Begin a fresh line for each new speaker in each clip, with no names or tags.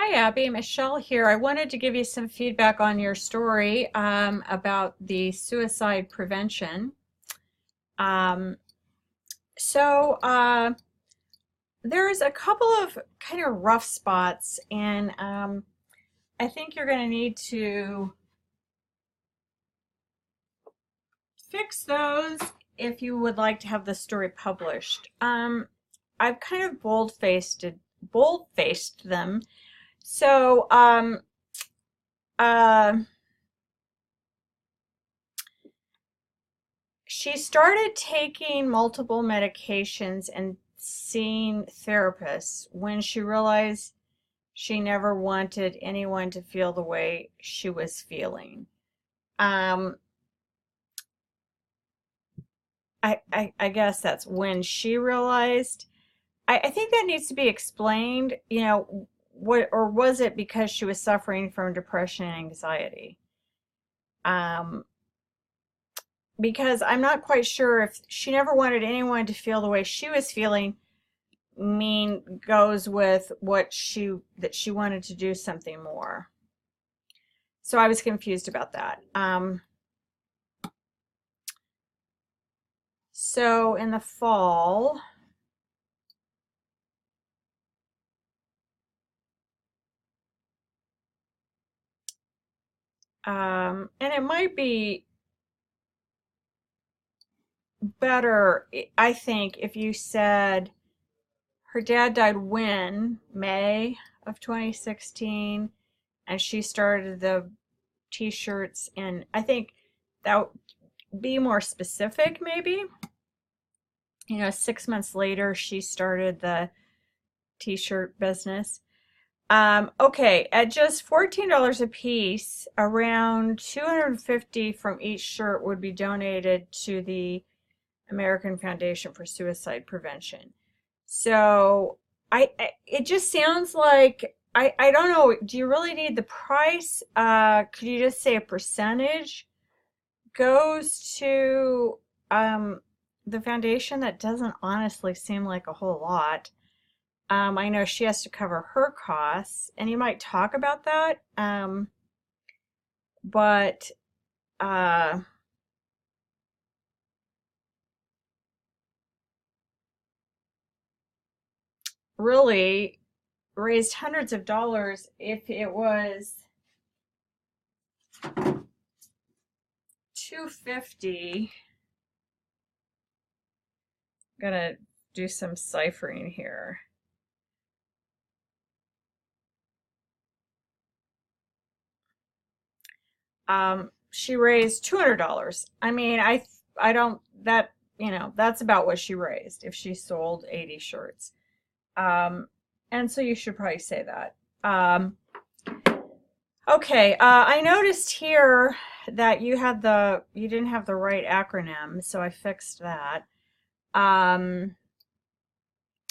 Hi, Abby. Michelle here. I wanted to give you some feedback on your story about the suicide prevention. Um, so there's a couple of kind of rough spots, and I think you're going to need to fix those if you would like to have the story published. I've kind of bold-faced them. So, uh, she started taking multiple medications and seeing therapists when she realized she never wanted anyone to feel the way she was feeling. Um, I guess that's when she realized. I think that needs to be explained, what, or was it because she was suffering from depression and anxiety? Um, because I'm not quite sure if she never wanted anyone to feel the way she was feeling goes with what she wanted to do something more. So I was confused about that. So in the fall, and it might be better, I think, if you said her dad died when? May of 2016, and she started the t-shirts, and I think that would be more specific, maybe. 6 months later, she started the t-shirt business. Okay, at just $14 a piece, around 250 from each shirt would be donated to the American Foundation for Suicide Prevention. So it just sounds like I don't know. Do you really need the price? Could you just say a percentage goes to um, the foundation? That doesn't honestly seem like a whole lot. I know she has to cover her costs, and you might talk about that. But uh, really raised hundreds of dollars if it was 250. Gonna do some ciphering here. She raised $200. I mean, I don't that that's about what she raised if she sold 80 shirts. Um, and so you should probably say that. Okay, I noticed here that you didn't have the right acronym, so I fixed that. Um,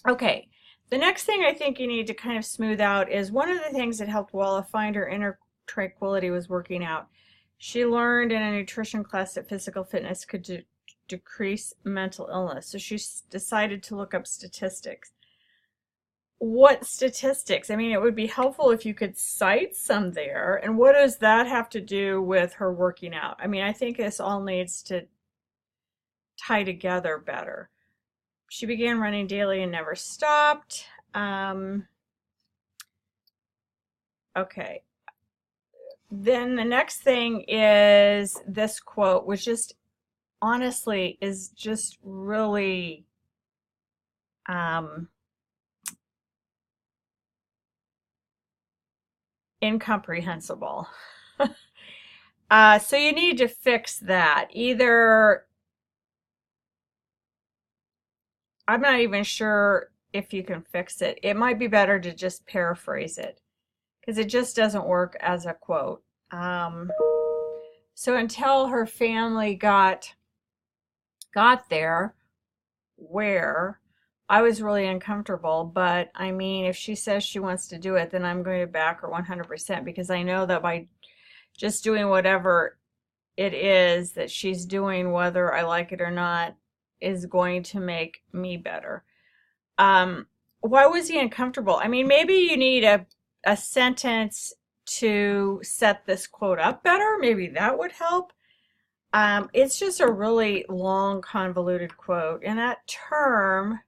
okay, the next thing I think you need to kind of smooth out is one of the things that helped Walla find her inner tranquility was working out. She learned in a nutrition class that physical fitness could decrease mental illness, so she decided to look up statistics. What statistics? I mean, it would be helpful if you could cite some there. And what does that have to do with her working out? I mean, I think this all needs to tie together better. She began running daily and never stopped. Okay. Then the next thing is this quote, which just honestly is just really um, incomprehensible. So you need to fix that. Either, I'm not even sure if you can fix it. It might be better to just paraphrase it because it just doesn't work as a quote. So until her family got there, where I was really uncomfortable, but I mean, if she says she wants to do it, then I'm going to back her 100% because I know that by just doing whatever it is that she's doing, whether I like it or not, is going to make me better. Why was he uncomfortable? I mean, maybe you need a sentence to set this quote up better. Maybe that would help. It's just a really long, convoluted quote. And that term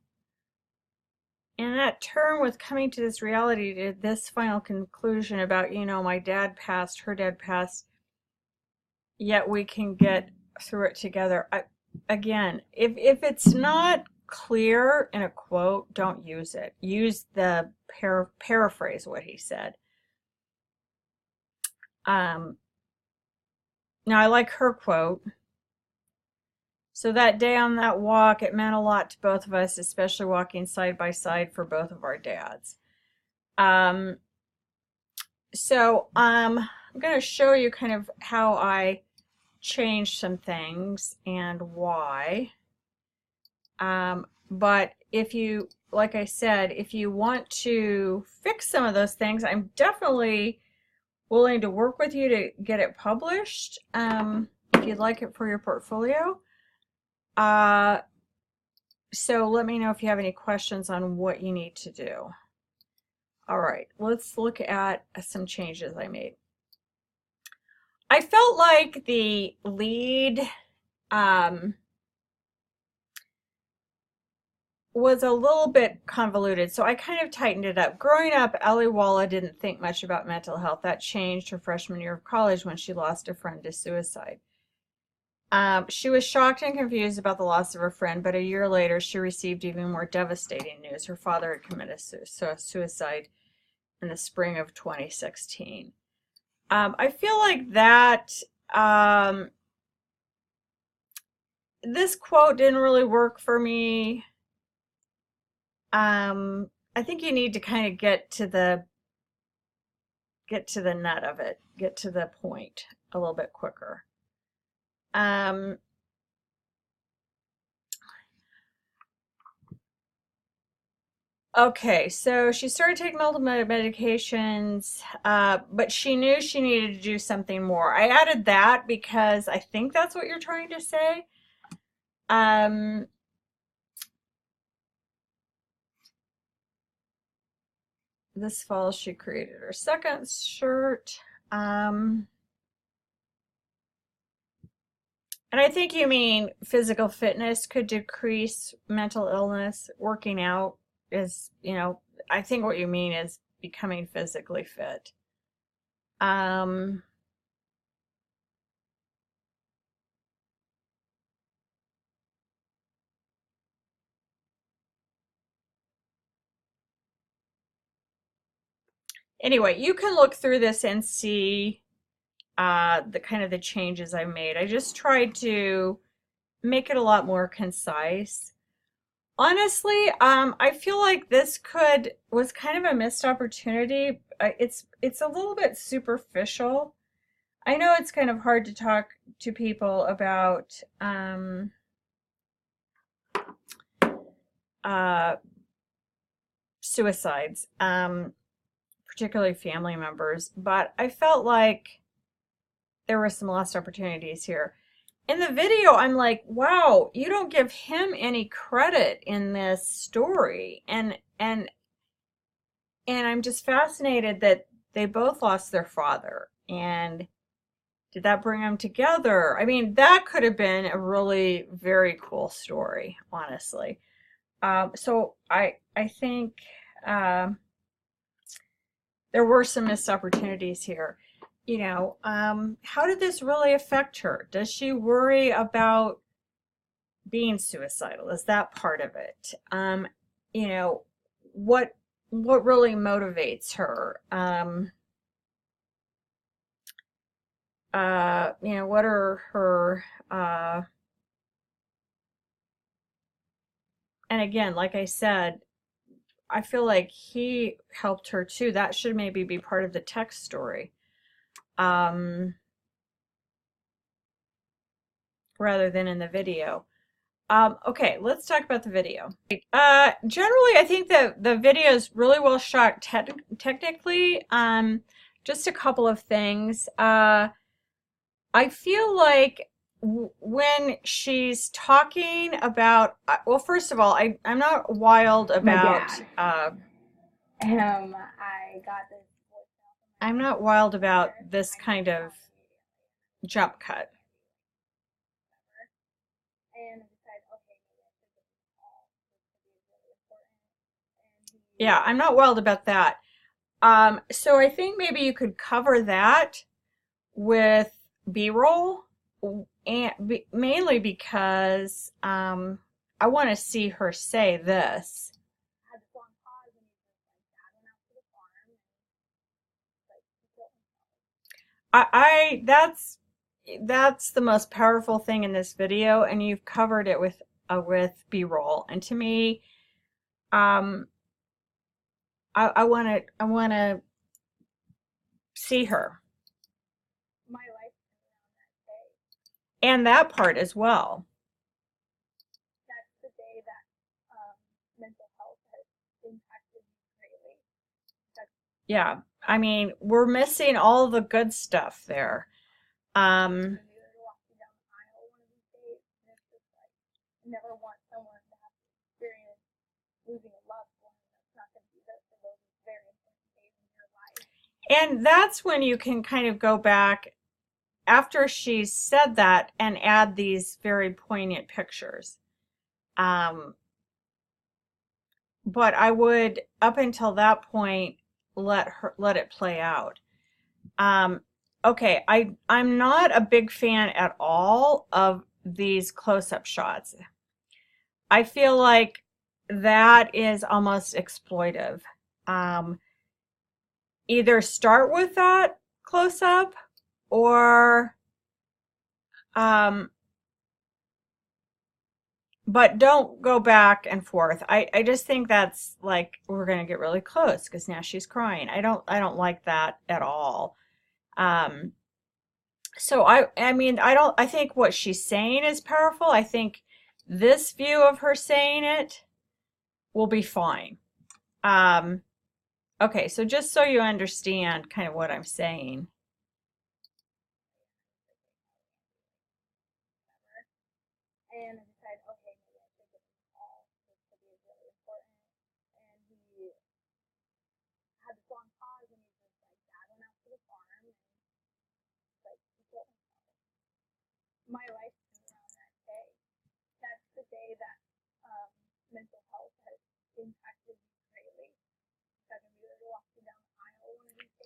with coming to this reality, to this final conclusion about, my dad passed, her dad passed, yet we can get through it together. Again, if it's not clear in a quote, don't use it. Use the paraphrase what he said. Now I like her quote. So that day on that walk, it meant a lot to both of us, especially walking side by side for both of our dads. So I'm going to show you kind of how I changed some things and why. But if you, like I said, if you want to fix some of those things, I'm definitely willing to work with you to get it published, if you'd like it for your portfolio. So let me know if you have any questions on what you need to do. All right, let's look at some changes I made. I felt like the lead was a little bit convoluted, so I kind of tightened it up. Growing up, Ali Walla didn't think much about mental health. That changed her freshman year of college when she lost a friend to suicide. She was shocked and confused about the loss of her friend, but a year later she received even more devastating news. Her father had committed suicide in the spring of 2016. I feel like that this quote didn't really work for me. I think you need to kind of get to the nut of it, get to the point a little bit quicker. Okay, so she started taking multiple medications, but she knew she needed to do something more. I added that because I think that's what you're trying to say. This fall she created her second shirt. And I think you mean physical fitness could decrease mental illness. Working out is, I think what you mean is becoming physically fit. Anyway, you can look through this and see the kind of the changes I made. I just tried to make it a lot more concise. Honestly, I feel like this was kind of a missed opportunity. It's a little bit superficial. I know it's kind of hard to talk to people about suicides, particularly family members, but I felt like there were some lost opportunities here. In the video, I'm like, wow, you don't give him any credit in this story. And I'm just fascinated that they both lost their father. And did that bring them together? I mean, that could have been a really very cool story, honestly. So I think there were some missed opportunities here. How did this really affect her? Does she worry about being suicidal? Is that part of it? What really motivates her? What are her and again, like I said, I feel like he helped her too. That should maybe be part of the text story. Rather than in the video. Okay, let's talk about the video. Generally, I think that the video is really well shot technically. Just a couple of things. I feel like when she's talking about, well, first of all, I'm not wild about.
I got this
I'm not wild about this kind of jump cut. Yeah, I'm not wild about that. So I think maybe you could cover that with B-roll, and mainly because I want to see her say this. That's the most powerful thing in this video, and you've covered it with B-roll. And to me, um, I want to see her and that part as well. Yeah, I mean, we're missing all the good stuff there. Um, and that's when you can kind of go back after she's said that and add these very poignant pictures. Um, but I would, up until that point, let it play out. Um, okay, I'm not a big fan at all of these close-up shots. I feel like that is almost exploitive. Um, Either start with that close-up or um, but don't go back and forth. I just think that's like we're gonna get really close because now she's crying. I don't like that at all. Um, so I mean I think what she's saying is powerful. I think this view of her saying it will be fine. Um, okay, so just so you understand kind of what I'm saying.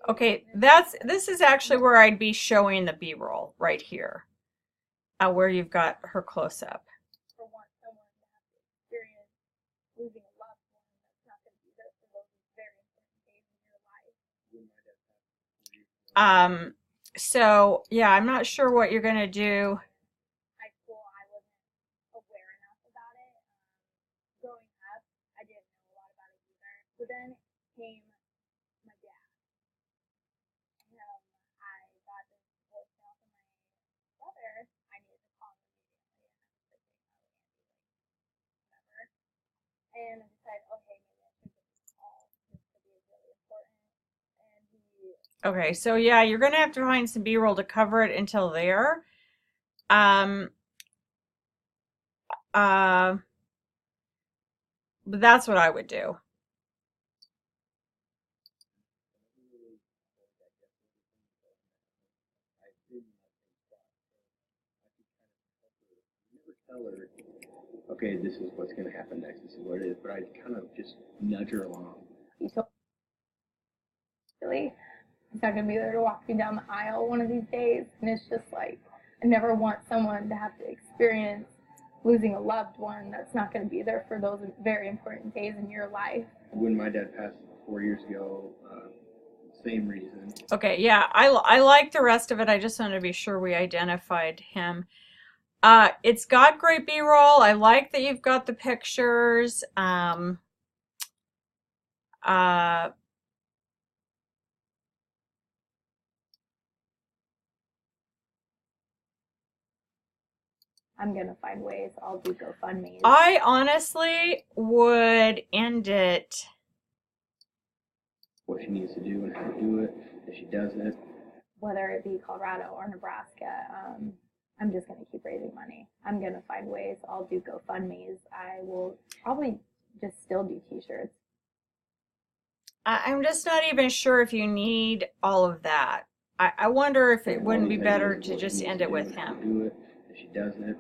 Okay, this is actually where I'd be showing the B-roll right here, where you've got her close up. Um, so yeah, I'm not sure what you're gonna do. Okay, so yeah, you're gonna have to find some B-roll to cover it until there. Um, uh, but that's what I would do.
Tell her, okay, this is what's going to happen next. This is what it is. But I kind of just nudge her along. You told really, he's not going to be there to walk me down the aisle one of these days. And it's just like, I never want someone to have to experience losing a loved one that's not going to be there for those very important days in your life. When my dad passed 4 years ago, same reason.
Okay, yeah, I like the rest of it. I just wanted to be sure we identified him. It's got great B-roll. I like that you've got the pictures. Uh,
I'm gonna find ways. I'll do GoFundMe.
I honestly would end it.
What she needs to do and how to do it. If she does it, whether it be Colorado or Nebraska, I'm just gonna keep raising money. I'm gonna find ways. I'll do GoFundMe's. I will probably just still do T-shirts.
I'm just not even sure if you need all of that. I wonder if it
All
wouldn't be
these
better
ideas of
to
what she
just
needs
end
to
it with
do,
him.
do it, if she does it.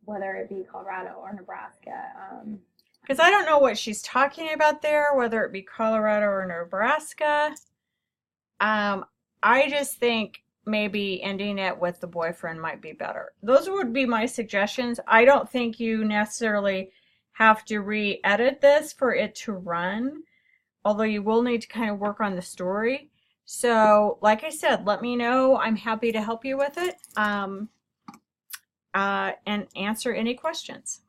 Whether it be Colorado or Nebraska.
Because I don't know what she's talking about there, whether it be Colorado or Nebraska. I just think maybe ending it with the boyfriend might be better. Those would be my suggestions. I don't think you necessarily have to re-edit this for it to run, although you will need to kind of work on the story. So, like I said, let me know. I'm happy to help you with it and answer any questions.